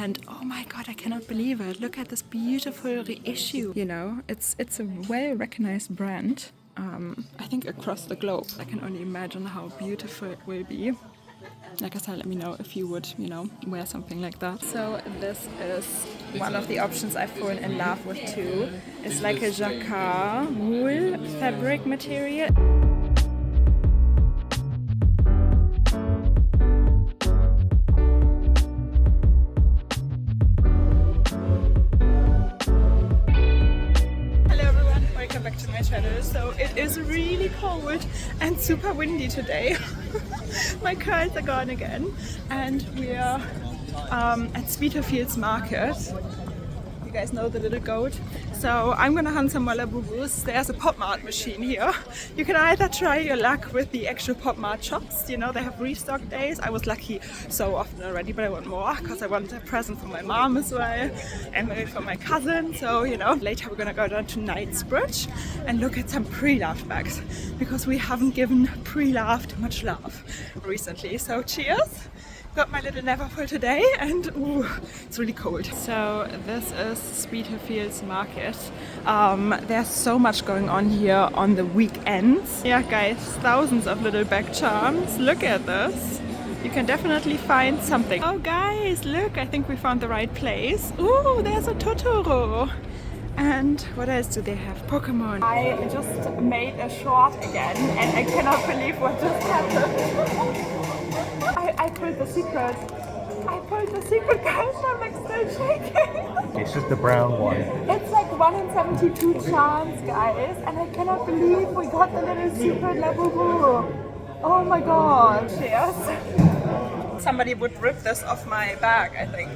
and oh my god, I cannot believe it. Look at this beautiful reissue. You know, it's a well-recognized brand. I think across the globe. I can only imagine how beautiful it will be. Like I said, let me know if you would, you know, wear something like that. So this is one of the options I've fallen in love with too. It's like a jacquard wool fabric material. Welcome back to my channel. So it is really cold and super windy today. My curls are gone again, and we are at Spitalfields market. You guys know the little goat. So I'm gonna hunt some more Labubus. There's a pop mart machine here. You can either try your luck with the actual pop mart shops. You know, they have restock days. I was lucky so often already, but I want more because I want a present for my mom as well and maybe for my cousin. So, you know, later we're gonna go down to Knightsbridge and look at some pre-loved bags because we haven't given pre-loved much love recently. So cheers! Got my little never full today, and ooh, it's really cold. So this is Spitalfields market. There's so much going on here on the weekends. Yeah guys, thousands of little bag charms. Look at this. You can definitely find something. Oh guys, look, I think we found the right place. Ooh, there's a Totoro. And what else do they have? Pokemon. I just made a short again and I cannot believe what just happened. I pulled the secret. I pulled the secret, guys. I'm like still shaking. It's just the brown one. It's like 1 in 72 chance, guys. And I cannot believe we got the little secret Labubu. Oh my god. Cheers. Somebody would rip this off my bag, I think.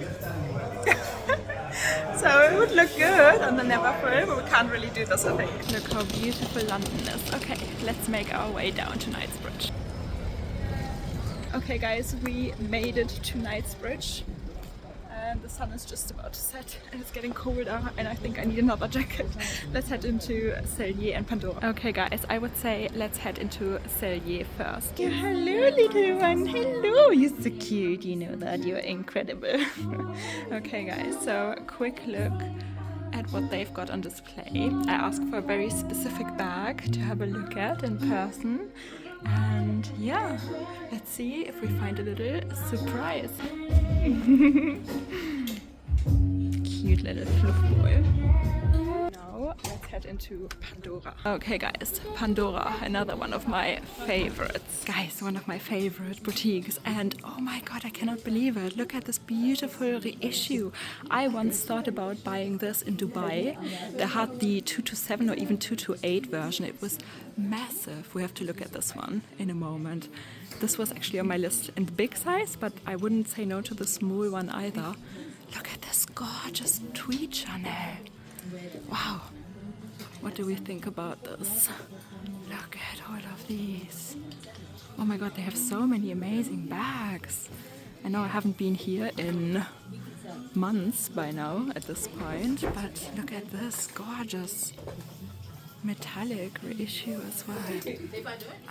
So it would look good on the Neverfull, but we can't really do this, I think. Look how beautiful London is. Okay, let's make our way down to Knightsbridge. Okay guys, we made it to Knightsbridge and the sun is just about to set and it's getting colder and I think I need another jacket. Let's head into Sellier and Pandora. Okay guys, I would say let's head into Sellier first. Yeah, hello little one, hello! You're so cute, you know that, you're incredible. Okay guys, so quick look at what they've got on display. I asked for a very specific bag to have a look at in person. And yeah, let's see if we find a little surprise. Cute little fluff boy. Now let's head into Pandora. Okay guys, Pandora, another one of my favorites. Guys, one of my favorite boutiques, and oh my god, I cannot believe it. Look at this beautiful reissue. I once thought about buying this in Dubai. They had the 227 or even 228 version. It was massive. We have to look at this one in a moment. This was actually on my list in the big size, but I wouldn't say no to the small one either. Look at this gorgeous tweed Chanel. Wow. What do we think about this? Look at all of these. Oh my god, they have so many amazing bags. I know I haven't been here in months by now at this point, but look at this gorgeous metallic reissue as well.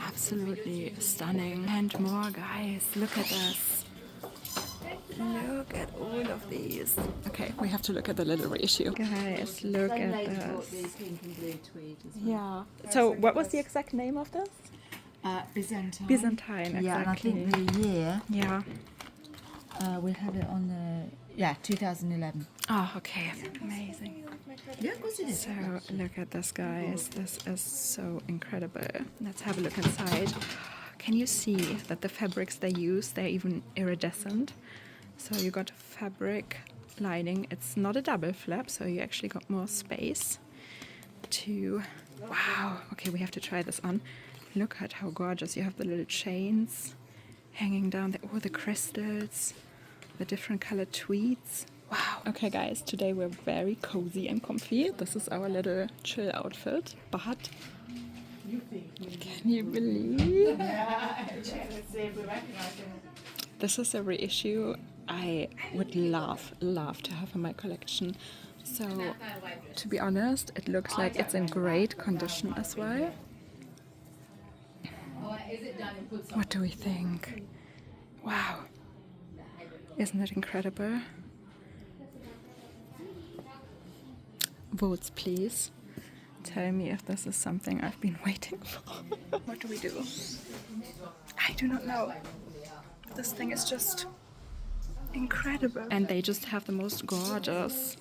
Absolutely stunning. And more guys, look at this. Look at all of these. Okay, we have to look at the little reissue. Guys, look at this. Yeah. So what was the exact name of this? Byzantine. Byzantine, exactly. Yeah, and I think the year. Yeah. We had it on the 2011. Oh, okay. Amazing. Yeah, of course it is. So look at this, guys. This is so incredible. Let's have a look inside. Can you see that the fabrics they use, they're even iridescent? So you got a fabric lining. It's not a double flap, so you actually got more space to... Wow. Okay, we have to try this on. Look at how gorgeous. You have the little chains hanging down there. All the crystals, the different colored tweeds. Wow. Okay guys, today we're very cozy and comfy. This is our little chill outfit. But can you believe? This is a reissue I would love to have in my collection. So, to be honest, it looks like it's in great condition as well. What do we think? Wow. Isn't it incredible? votes, please. Tell me if this is something I've been waiting for. What do we do? I do not know. This thing is just incredible. And they just have the most gorgeous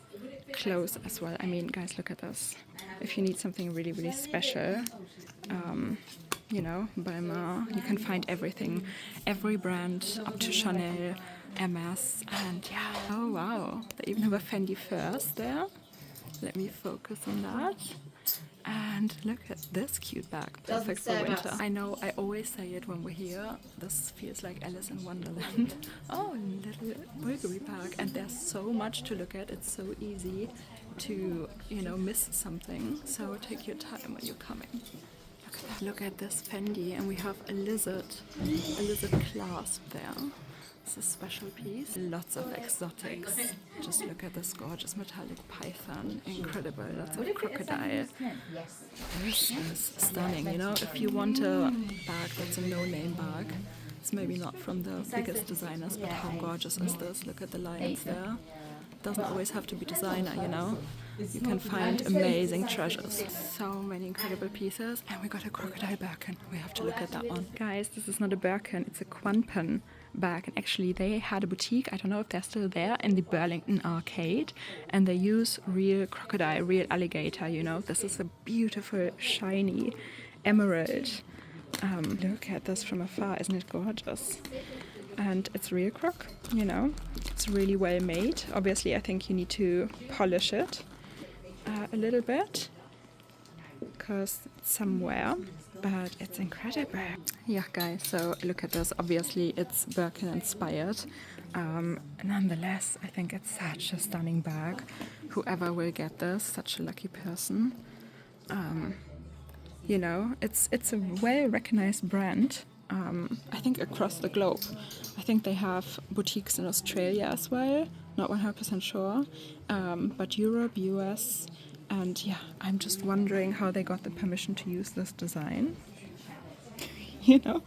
clothes as well. I mean, guys, look at this. If you need something really, really special, you know, Balmain, you can find everything. Every brand up to Chanel, MS, and yeah. Oh, wow. They even have a Fendi First there. Let me focus on that. And look at this cute bag, perfect for winter. I know I always say it when we're here, this feels like Alice in Wonderland. Oh, little Bvlgari bag, and there's so much to look at, it's so easy to, you know, miss something, so take your time when you're coming. Look at that. Look at this Fendi, and we have a lizard clasp there. It's a special piece. Lots of exotics. Just look at this gorgeous metallic python. Incredible. Lots of crocodile. This is stunning. You know, if you want a bag that's a no-name bag, it's maybe not from the biggest designers, but how gorgeous is this? Look at the lions there. Doesn't always have to be designer, you know. You can find amazing treasures. So many incredible pieces. And we got a crocodile Birkin. We have to look at that one. Guys, this is not a Birkin, it's a Kwanpen bag. And actually they had a boutique, I don't know if they're still there, in the Burlington arcade. And they use real crocodile, real alligator, you know. This is a beautiful, shiny emerald. Look at this from afar, isn't it gorgeous? And it's real croc, you know. It's really well made. Obviously, I think you need to polish it a little bit because it's somewhere, but it's incredible. Yeah, guys, so look at this. Obviously, it's Birkin inspired. Nonetheless, I think it's such a stunning bag. Whoever will get this, such a lucky person. You know, it's a well-recognized brand. I think across the globe. I think they have boutiques in Australia as well, not 100% sure, but Europe, US, and yeah, I'm just wondering how they got the permission to use this design. You know,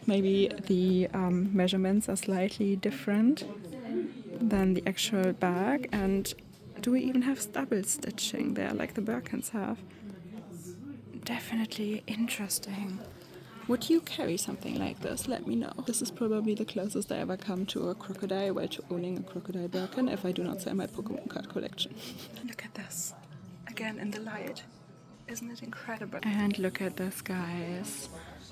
maybe the measurements are slightly different than the actual bag, and do we even have double stitching there like the Birkins have? Definitely interesting. Would you carry something like this? Let me know. This is probably the closest I ever come to a crocodile, well, to owning a crocodile Birkin, if I do not sell my Pokemon card collection. Look at this. Again in the light. Isn't it incredible? And look at this, guys.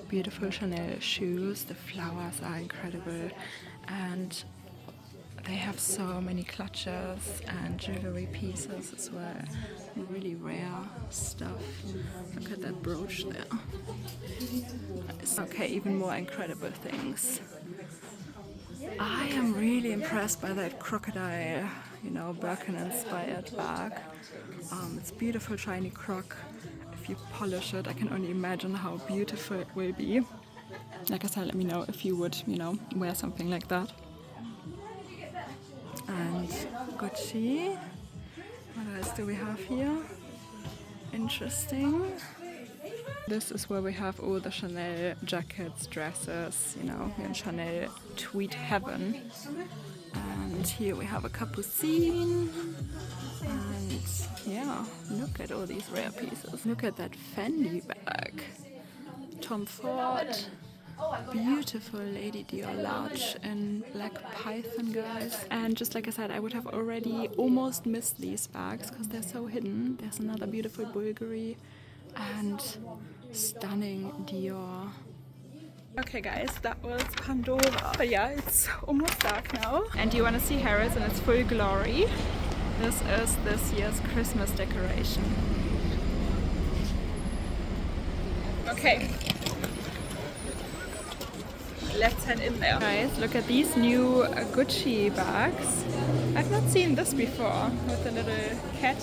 Beautiful Chanel shoes. The flowers are incredible. And they have so many clutches and jewelry pieces as well. Really rare stuff. Look at that brooch there. Okay, even more incredible things. I am really impressed by that crocodile, you know, Birkin-inspired bag. It's beautiful, shiny croc. If you polish it, I can only imagine how beautiful it will be. Like I said, let me know if you would, you know, wear something like that. And Gucci. What else do we have here? Interesting. This is where we have all the Chanel jackets, dresses, you know, we're in Chanel tweed heaven. And here we have a Capucine. And yeah, look at all these rare pieces. Look at that Fendi bag. Tom Ford. Beautiful Lady DIOR large in black python, guys. And just like I said, I would have already almost missed these bags because they're so hidden. There's another beautiful Bvlgari and stunning DIOR. Okay guys, that was Pandora. But yeah, it's almost dark now. And you want to see Harrods in its full glory. This is this year's Christmas decoration. Okay. Let's head in there. Guys, look at these new Gucci bags. I've not seen this before with the little cat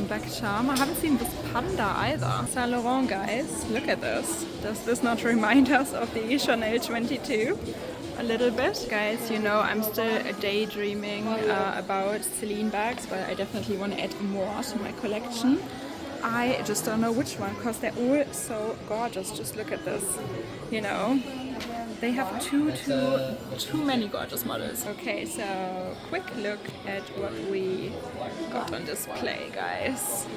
back charm. I haven't seen this panda either. Saint Laurent, guys, look at this. Does this not remind us of the Chanel 22? A little bit. Guys, you know, I'm still daydreaming about Celine bags, but I definitely want to add more to my collection. I just don't know which one because they're all so gorgeous. Just look at this, you know. They have too many gorgeous models. Okay, so quick look at what we got on display, guys.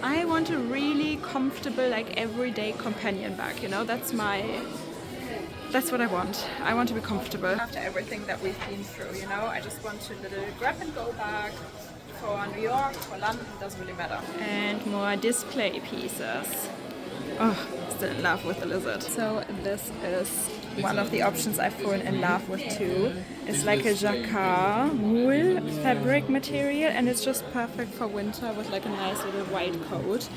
I want a really comfortable, like everyday companion bag, you know, that's what I want. I want to be comfortable after everything that we've been through, you know. I just want a little grab and go bag for New York, for London, doesn't really matter. And more display pieces. Oh, still in love with the lizard. So this is one of the options I've fallen in love with too. It's like a jacquard wool fabric material, and it's just perfect for winter with like a nice little white coat.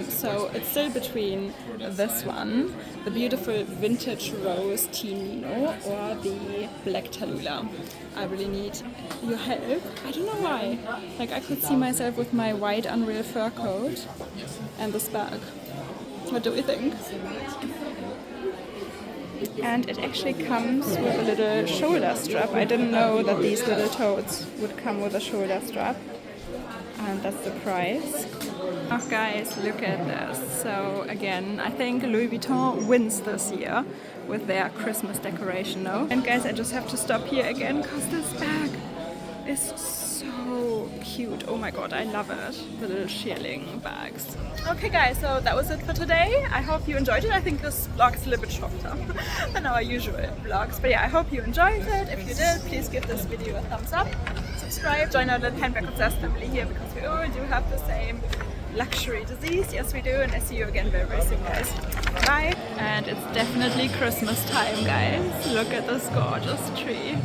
So it's still between this one, the beautiful vintage rose Tinino, or the black Tallulah. I really need your help. I don't know why. Like I could see myself with my white unreal fur coat and this bag. What do we think? And it actually comes with a little shoulder strap. I didn't know that these little totes would come with a shoulder strap. And that's the price. Oh guys, look at this. So again, I think Louis Vuitton wins this year with their Christmas decoration, no? And guys, I just have to stop here again because this bag is so cute. Oh my god, I love it. The little shearling bags. Okay guys, so that was it for today. I hope you enjoyed it. I think this vlog is a little bit shorter than our usual vlogs. But yeah, I hope you enjoyed it. If you did, please give this video a thumbs up. Subscribe, join our little handbag obsessed family here because we all do have the same luxury disease. Yes, we do. And I see you again very, very soon, guys. Bye. And it's definitely Christmas time, guys. Look at this gorgeous tree.